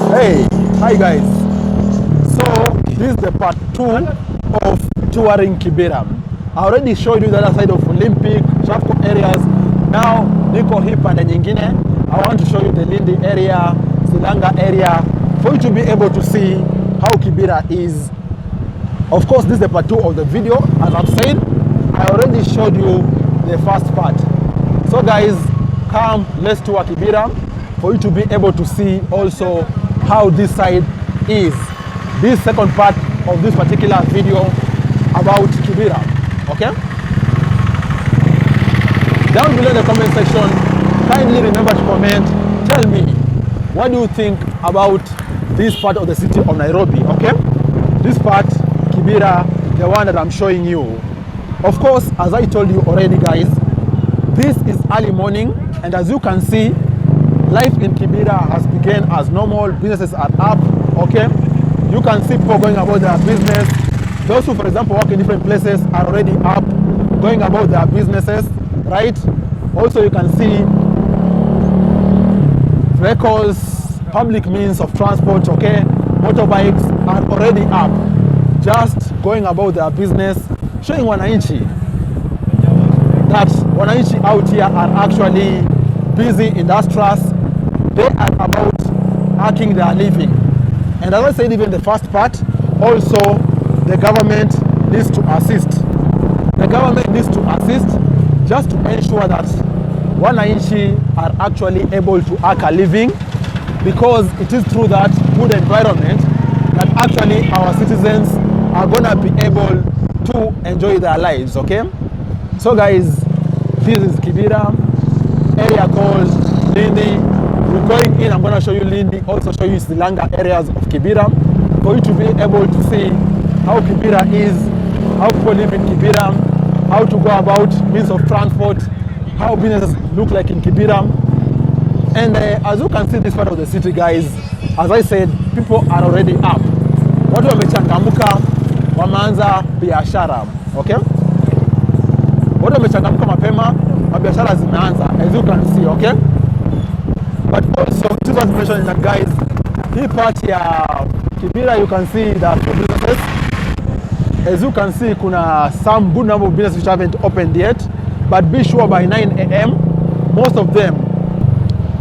Hey, hi guys. So this is the part 2 of touring Kibera. I already showed you the other side of Olympic, Shafco areas. Now niko hii pande nyingine. I want to show you the Lindi area, Silanga area, for you to be able to see how Kibera is. Of course, this is the part 2 of the video. As I've said, I already showed you the first part. So guys, come, let's tour Kibera for you to be able to see also how this side is. This second part of this particular video about Kibera, okay? Down below in the comment section, kindly remember to comment. Tell me, what do you think about this part of the city of Nairobi, okay? This part, Kibera, the one that I'm showing you. Of course, as I told you already, guys, this is early morning, and as you can see, life in Kibera has begun as normal. Businesses are up, okay? You can see people going about their business. Those who, for example, work in different places are already up, going about their businesses, right? Also, you can see vehicles, public means of transport, okay? Motorbikes are already up, just going about their business, showing wananchi that wananchi out here are actually busy industrious. They are about earning their living. And as I said, even the first part, also the government needs to assist. The government needs to assist just to ensure that wananchi are actually able to earn a living, because it is through that good environment that actually our citizens are gonna be able to enjoy their lives, okay? So guys, this is Kibera, area called Lindi. We're going in, I'm gonna show you Lindi, also show you Silanga areas of Kibera, for you to be able to see how Kibera is, how people live in Kibera, how to go about means of transport, how businesses look like in Kibera. And as you can see this part of the city, guys, as I said, people are already up. Watu wamechangamka, wameanza biashara, okay? Watu wamechangamka mapema, biashara zimeanza, as you can see, okay? But also, this was mentioned that, guys, hii part ya Kibera, you can see the businesses. As you can see, kuna some good number of businesses which haven't opened yet, but be sure by 9 a.m., most of them,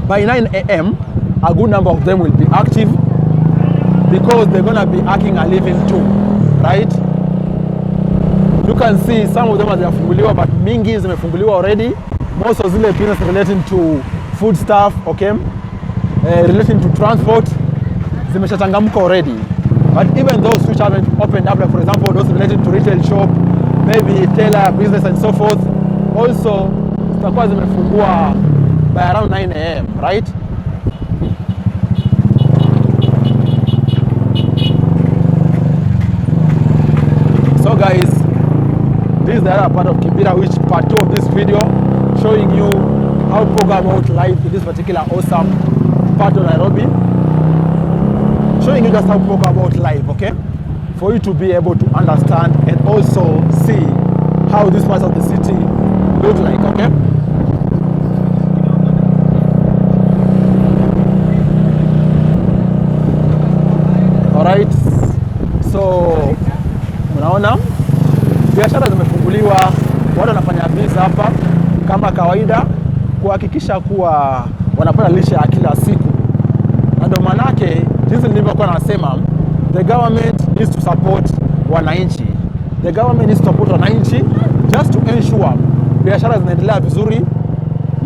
by 9 a.m., a good number of them will be active, because they're gonna be earning a living too, right? You can see some of them are zimefunguliwa, but mingi zimefunguliwa already. Most of zile business relating to food stuff, okay, relating to transport, zimeshatangamuka already. But even those which haven't opened up, like for example, those related to retail shop, maybe tailor business and so forth, also zitakuwa zimefungua by around 9 a.m., right? So guys, this is the other part of Kibera, which part 2 of this video, showing you how people go about life in this particular awesome part of Nairobi. Showing you just how people go about life, okay? For you to be able to understand and also see how this part of the city look like, okay? Alright, so unaona biashara zimefunguliwa, watu wanafanya business hapa kama kawaida, kuhakikisha kuwa wanapata lishe ya kila siku. Na ndio manake jinsi nilivyokuwa nasema, the government needs to support wananchi. The government needs to support wananchi just to ensure biashara zinaendelea vizuri.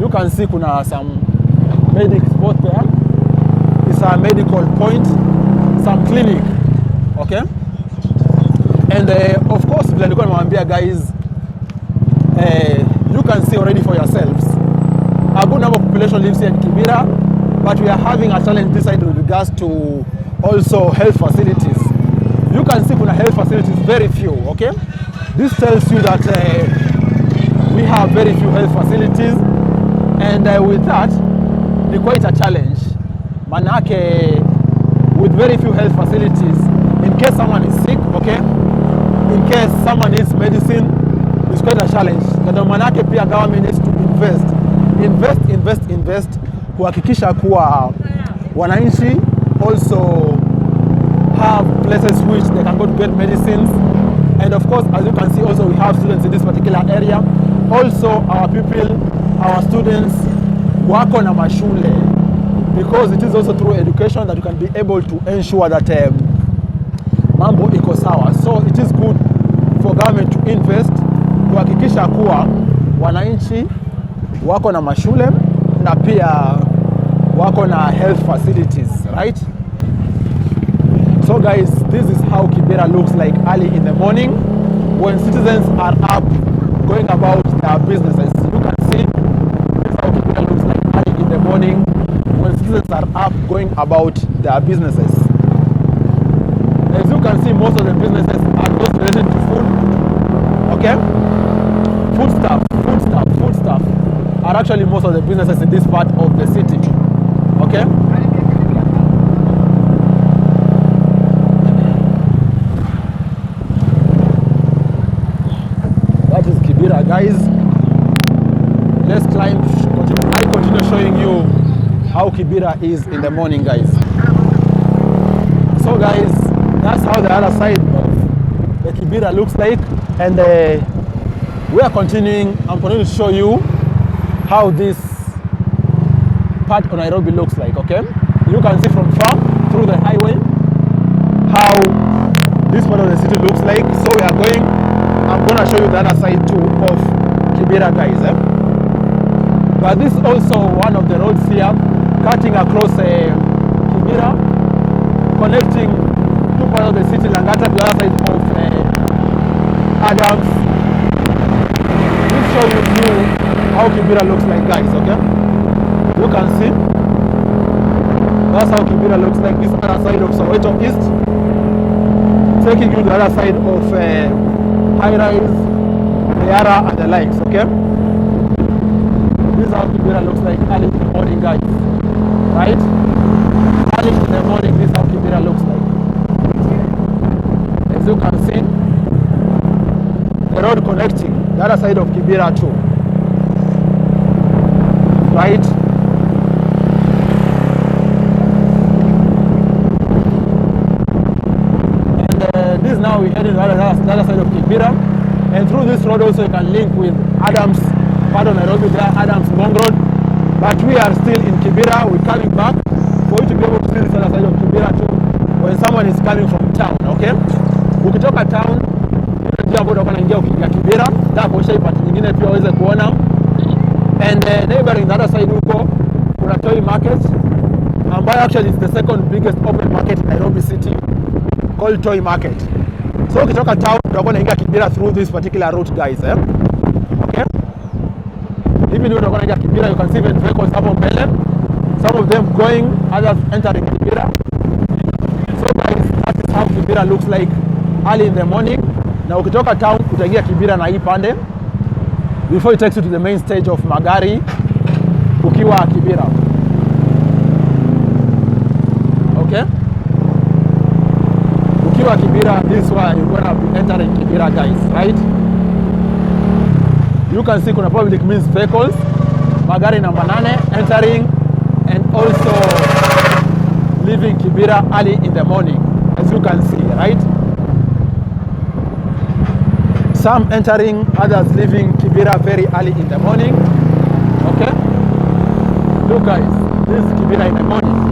You can see kuna some medical spot there. It's a medical point, some clinic, okay? And of course, vile nilikuwa nimewaambia guys, you can see already for yourselves, a good number of population lives here in Kibera, but we are having a challenge this side with regards to also health facilities. You can see kuna health facilities very few, okay? This tells you that we have very few health facilities, and with that, it's quite a challenge. Manake, with very few health facilities, in case someone is sick, okay? In case someone needs medicine, it's quite a challenge. Ndio manake pia government needs to invest kuhakikisha kuwa wananchi also places which they can go to get medicines. And of course, as you can see, also we have students in this particular area. Also, our people, our students, work on a mashule, because it is also through education that you can be able to ensure that mambo iko sawa. So it is good for government to invest, kuhakikisha kuwa wananchi wako na mashule na pia wako na health facilities, right? So guys, this is how Kibera looks like early in the morning when citizens are up going about their businesses. You can see this is how Kibera looks like early in the morning when citizens are up going about their businesses. As you can see, most of the businesses are those related to food. Okay? Foodstuff are actually most of the businesses in this part of the city. Okay? That is Kibera, guys. Let's climb. I continue showing you how Kibera is in the morning, guys. So guys, that's how the other side of the Kibera looks like. And we are continuing. I'm going to show you how this part of Nairobi looks like, okay? You can see from far through the highway how this part of the city looks like. So we are going, I'm going to show you the other side too of Kibera, guys. But this is also one of the roads here cutting across Kibera, connecting two parts of the city, Langata, to the other side of Adams. This shows you how Kibera looks like, guys, okay? You can see that's how Kibera looks like. This other side of Soweto East, taking you to the other side of High Rise, Yara, and the likes, okay? This is how Kibera looks like early in the morning, guys, right? Early in the morning, this is how Kibera looks like. As you can see, the road connecting the other side of Kibera too, right? And this now we head to the other side of Kibera, and through this road also you can link with Adams, part of Nairobi there, Adams Long Road. But we are still in Kibera. We're coming back for you to be able to see this other side of Kibera too when someone is coming from town, okay? Ukitoka town ndio hapo utakuwa unaingia ukiingia Kibera, ndio kuosha ipati nyingine pia uweze kuona. And neighboring the other side huko kuna Toy Market, ambayo actually is the second biggest open market in Nairobi city, called Toy Market. So ukitoka town utakuwa unaingia Kibera through this particular route, guys, okay? Even though utakuwa unaingia Kibera, you can see even vehicles hapo mbele, some of them going, others entering Kibera. So guys, that is how Kibera looks like early in the morning. Na ukitoka town utaingia Kibera na hii pande before it takes you to the main stage of magari ukiwa Kibera. Okay? Ukiwa Kibera, this one you're gonna be entering Kibera, guys, right? You can see kuna public means vehicles, magari number 8 entering and also leaving Kibera early in the morning, as you can see, right? Some entering, others leaving Kibera very early in the morning. Okay? Look guys, this is Kibera in the morning.